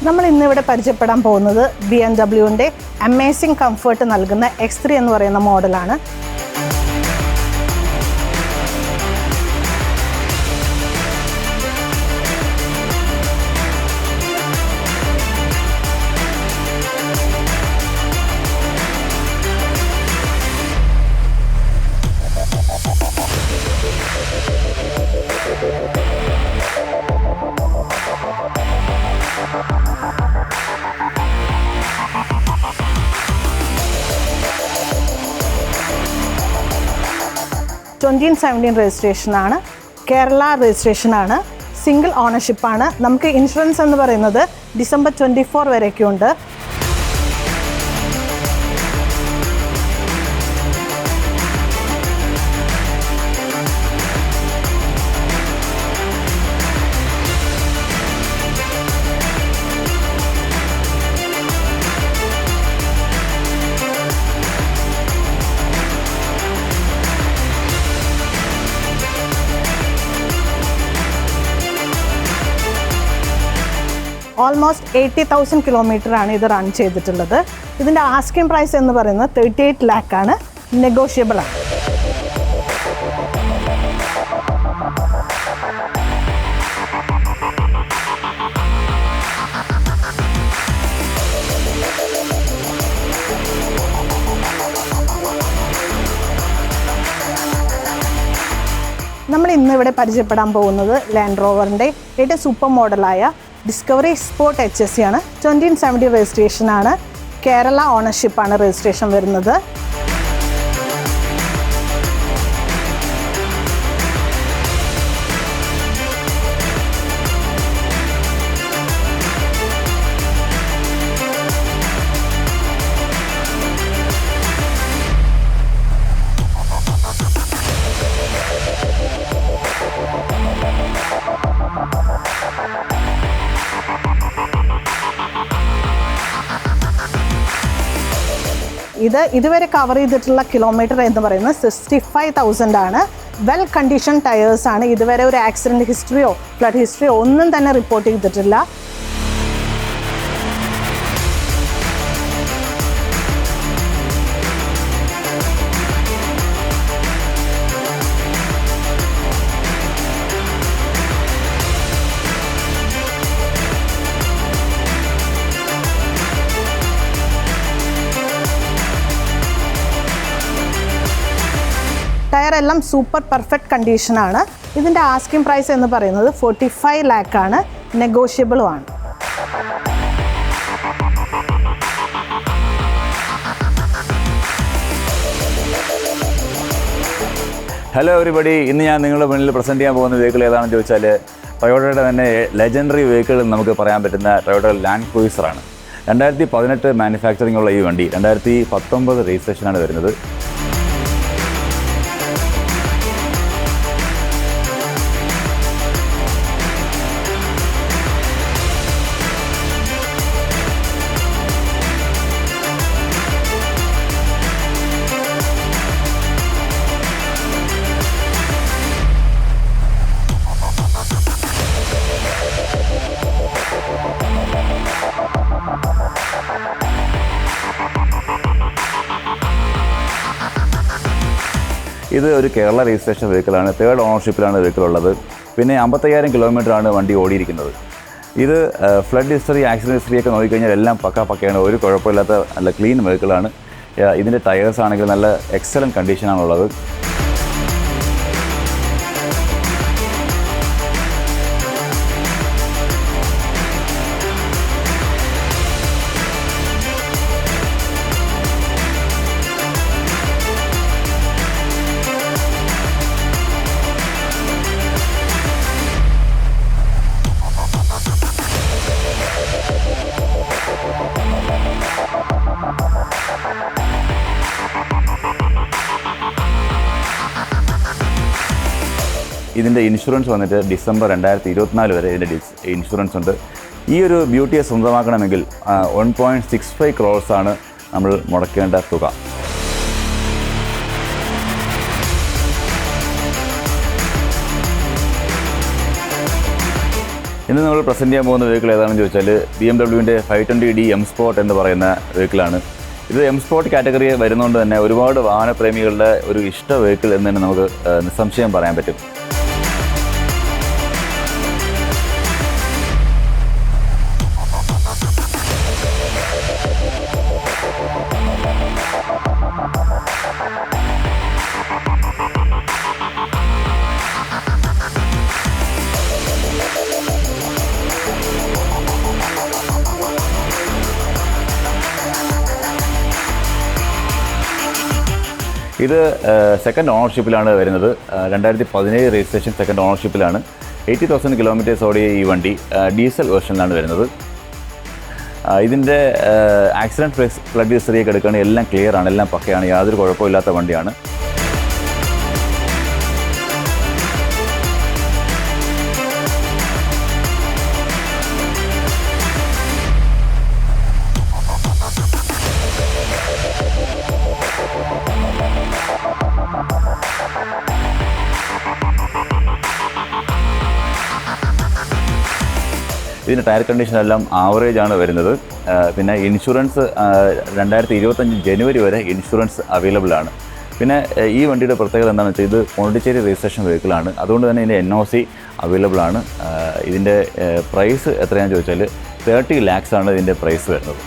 നമ്മൾ ഇന്നിവിടെ പരിചയപ്പെടാൻ പോകുന്നത് BMW അമേസിംഗ് കംഫർട്ട് നൽകുന്ന X3 എന്ന് പറയുന്ന മോഡലാണ്. രജിസ്ട്രേഷനാണ്, കേരള രജിസ്ട്രേഷനാണ്, സിംഗിൾ ഓണർഷിപ്പാണ്. നമുക്ക് ഇൻഷുറൻസ് എന്ന് പറയുന്നത് ഡിസംബർ 24 വരെയൊക്കെയുണ്ട്. ഓൾമോസ്റ്റ് 80,000 കിലോമീറ്ററാണ് ഇത് റൺ ചെയ്തിട്ടുള്ളത്. ഇതിൻ്റെ ആസ്കിംഗ് പ്രൈസ് എന്ന് പറയുന്നത് 38 lakh ആണ്, നെഗോഷ്യബിൾ ആണ്. നമ്മൾ ഇന്നിവിടെ പരിചയപ്പെടാൻ പോകുന്നത് ലാൻഡ് റോവറിൻ്റെ ഏറ്റവും സൂപ്പർ മോഡലായ ഡിസ്കവറി സ്പോർട്ട് HSC ആണ്. 2070 രജിസ്ട്രേഷനാണ്, കേരള ഓണർഷിപ്പാണ് രജിസ്ട്രേഷൻ വരുന്നത്. ഇതുവരെ കവർ ചെയ്തിട്ടുള്ള കിലോമീറ്റർ എന്ന് പറയുന്നത് 65,000 ആണ്. വെൽ കണ്ടീഷൻ ടയേഴ്സ് ആണ്. ഇതുവരെ ഒരു ആക്സിഡൻറ്റ് ഹിസ്റ്ററിയോ ഫ്ലഡ് ഹിസ്റ്ററിയോ ഒന്നും തന്നെ റിപ്പോർട്ട് ചെയ്തിട്ടില്ല. ടയർ എല്ലാം സൂപ്പർ പെർഫെക്റ്റ് കണ്ടീഷനാണ്. ഇതിൻ്റെ ആസ്കിംഗ് പ്രൈസ് എന്ന് പറയുന്നത് 45 lakh ആണ്, നെഗോഷ്യബിളും ആണ്. ഹലോ എവരിബഡി, ഇന്ന് ഞാൻ നിങ്ങളുടെ മുന്നിൽ പ്രസൻറ്റ് ചെയ്യാൻ പോകുന്ന വെഹിക്കിൾ ഏതാണെന്ന് ചോദിച്ചാൽ ടൊയോട്ടയുടെ തന്നെ ലെജൻഡറി വെഹിക്കിൾ നമുക്ക് പറയാൻ പറ്റുന്ന ടൊയോട്ട ലാൻഡ് ക്രൂയിസറാണ്. 2018 മാനുഫാക്ചറിംഗ് ഉള്ള ഈ വണ്ടി 2019 രജിസ്ട്രേഷനാണ് വരുന്നത്. ഇത് ഒരു കേരള രജിസ്ട്രേഷൻ വെഹിക്കിളാണ്. 3rd ഓണർഷിപ്പിലാണ് വെഹിക്കിൾ ഉള്ളത്. പിന്നെ 55,000 കിലോമീറ്ററാണ് വണ്ടി ഓടിയിരിക്കുന്നത്. ഇത് ഫ്ലഡ് ഹിസ്റ്ററി, ആക്സിഡൻറ്റ് ഹിസ്റ്ററിയൊക്കെ നോക്കിക്കഴിഞ്ഞാൽ എല്ലാം പക്കയാണ്. ഒരു കുഴപ്പമില്ലാത്ത നല്ല ക്ലീൻ വെഹിക്കിളാണ്. ഇതിൻ്റെ ടയേഴ്സ് ആണെങ്കിൽ നല്ല എക്സലൻറ്റ് കണ്ടീഷനാണുള്ളത്. ഇതിൻ്റെ ഇൻഷുറൻസ് വന്നിട്ട് ഡിസംബർ 2024 വരെ ഇതിൻ്റെ ഇൻഷുറൻസ് ഉണ്ട്. ഈ ഒരു ബ്യൂട്ടിയെ സ്വന്തമാക്കണമെങ്കിൽ 1.65 crores ആണ് നമ്മൾ മുടക്കേണ്ട തുക. ഇന്ന് നമ്മൾ പ്രസൻറ്റ് ചെയ്യാൻ പോകുന്ന വെഹിക്കിൾ ഏതാണെന്ന് ചോദിച്ചാൽ BMW 520d M Sport എന്ന് പറയുന്ന വെഹിക്കിളാണ്. ഇത് M Sport കാറ്റഗറി വരുന്നതുകൊണ്ട് തന്നെ ഒരുപാട് വാഹനപ്രേമികളുടെ ഒരു ഇഷ്ട വെഹിക്കിൾ എന്ന് തന്നെ നമുക്ക് നിസ്സംശയം പറയാൻ പറ്റും. ഇത് സെക്കൻഡ് ഓണർഷിപ്പിലാണ് വരുന്നത്. 2017 രജിസ്ട്രേഷൻ സെക്കൻഡ് ഓണർഷിപ്പിലാണ്. 80,000 കിലോമീറ്റേഴ്സ് ഓടിയ ഈ വണ്ടി ഡീസൽ വേർഷനിലാണ് വരുന്നത്. ഇതിൻ്റെ ആക്സിഡൻറ്റ് ഫ്ലഡ് ഹിസ്റ്ററിയൊക്കെ എടുക്കുകയാണെങ്കിൽ എല്ലാം ക്ലിയർ ആണ്, എല്ലാം പക്കയാണ്, യാതൊരു കുഴപ്പമില്ലാത്ത വണ്ടിയാണ്. ഇതിൻ്റെ ടയർ കണ്ടീഷനെല്ലാം ആവറേജാണ് വരുന്നത്. പിന്നെ ഇൻഷുറൻസ് 2025 ജനുവരി വരെ ഇൻഷുറൻസ് അവൈലബിൾ ആണ്. പിന്നെ ഈ വണ്ടിയുടെ പ്രത്യേകത എന്താണെന്ന് വെച്ചാൽ ഇത് പോണ്ടിച്ചേരി രജിസ്ട്രേഷൻ വെഹിക്കിളാണ്. അതുകൊണ്ട് തന്നെ ഇതിൻ്റെ NOC അവൈലബിൾ ആണ്. ഇതിൻ്റെ പ്രൈസ് എത്രയാണെന്ന് ചോദിച്ചാൽ 30 lakhs ആണ് ഇതിൻ്റെ പ്രൈസ് വരുന്നത്.